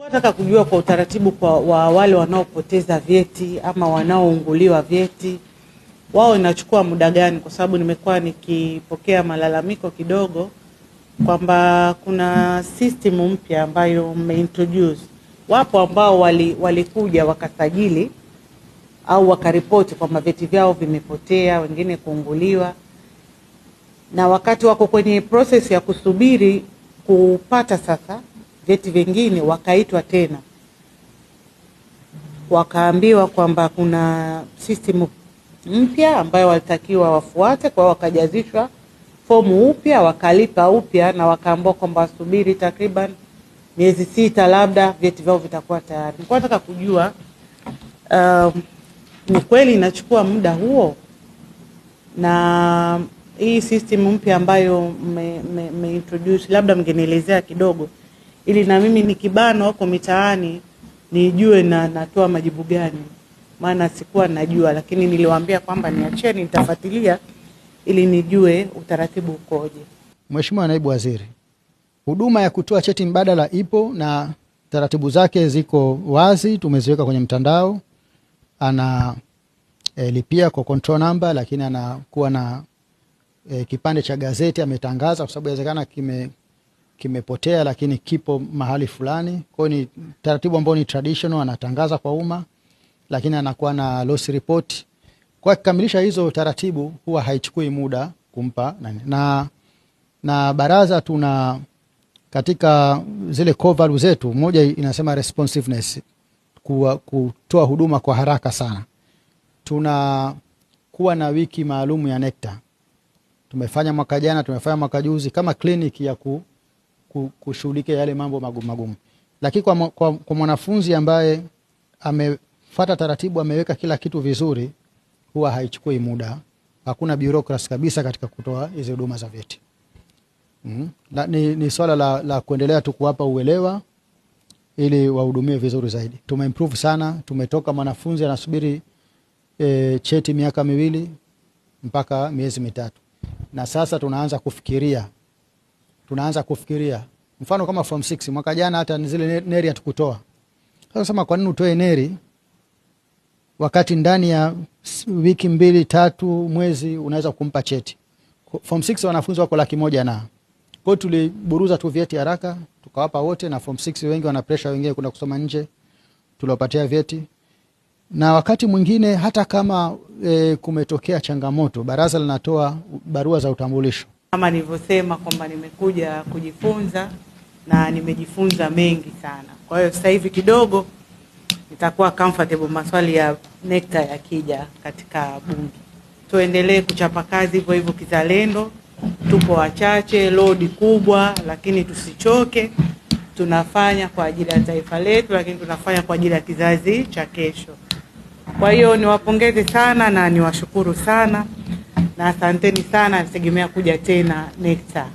Nataka kujua kwa utaratibu wa wale wanaopoteza vyeti ama wanaounguliwa vyeti, wao inachukua muda gani? Kwa sababu nimekuwa nikipokea malalamiko kidogo kwamba kuna system mpya ambayo mmeintroduce. Wapo ambao walikuja wakasajili au wakaripoti kwamba vyeti vyao vimepotea, wengine kuunguliwa, na wakati wako kwenye process ya kusubiri kupata sasa vyeti vingine, wakaitwa tena wakaambiwa kwamba kuna system mpya ambayo walitakiwa wafuate, kwa wakajazishwa fomu upya, wakalipa upya, na wakaambiwa kwamba wasubiri takriban miezi 6 labda vyeti vyao vitakuwa tayari. Nilikuwa nataka kujua ni kweli inachukua muda huo, na hii system mpya ambayo me introduce labda mngenielezea kidogo, ili na mimi nikibano huko mitaani nijue na natoa majibu gani, maana sikuwa najua, lakini niliwaambia kwamba niacheni nitafuatilia ili nijue utaratibu ukoje. Mheshimiwa Naibu Waziri, huduma ya kutoa cheti mbadala ipo na taratibu zake ziko wazi, tumeziweka kwenye mtandao. Ana lipia kwa control number, lakini anakuwa na kipande cha gazeti ametangaza, kwa sababu inawezekana kimepotea lakini kipo mahali fulani. Kwa hiyo ni taratibu ambao ni traditional, anatangaza kwa umma, lakini anakuwa na loss report. Kwa kukamilisha hizo taratibu huwa haichukui muda kumpa nani. Na baraza tuna katika zile core values zetu, moja inasema responsiveness, kutoa huduma kwa haraka sana. Tunakuwa na wiki maalum ya NECTA. Tumefanya mwaka jana, tumefanya mwaka juzi kama kliniki ya kushughulikia yale mambo magumu. Lakini kwa mwanafunzi ambaye amefuata taratibu, ameweka kila kitu vizuri, huwa haichukui muda. Hakuna bureaucracy kabisa katika kutoa hizo huduma za vyeti. Ni swala la kuendelea tu kuwapa uelewa ili wahudumie vizuri zaidi. Tumeimprove sana, tumetoka mwanafunzi anasubiri cheti miaka 2 mpaka miezi 3. Na sasa tunaanza kufikiria mfano kama form 6 mwaka jana hata zile neri hatukutoa. Sasa sema kwa nini utoe neri wakati ndani ya wiki 2, 3, mwezi unaweza kumpa cheti? Form 6 wanafunzi wako 100,000 na. Kwa hiyo tuliburuza tu vyeti haraka tukawapa wote, na form 6 wengi wana pressure, wengine kuna kusoma nje, tuliwapatia vyeti. Na wakati mwingine hata kama kumetokea changamoto, baraza linatoa barua za utambulisho. Kama nilivyosema kwamba nimekuja kujifunza na nimejifunza mengi sana. Kwa hiyo sasa hivi kidogo nitakuwa comfortable maswali ya NECTA yakija katika bunge. Tuendelee kuchapa kazi hivyo hivyo kizalendo. Tupo wachache, load kubwa, lakini tusichoke. Tunafanya kwa ajili ya taifa letu, lakini tunafanya kwa ajili ya kizazi cha kesho. Kwa hiyo niwapongeze sana na niwashukuru sana, na asanteni sana. Nategemea kuja tena NECTA.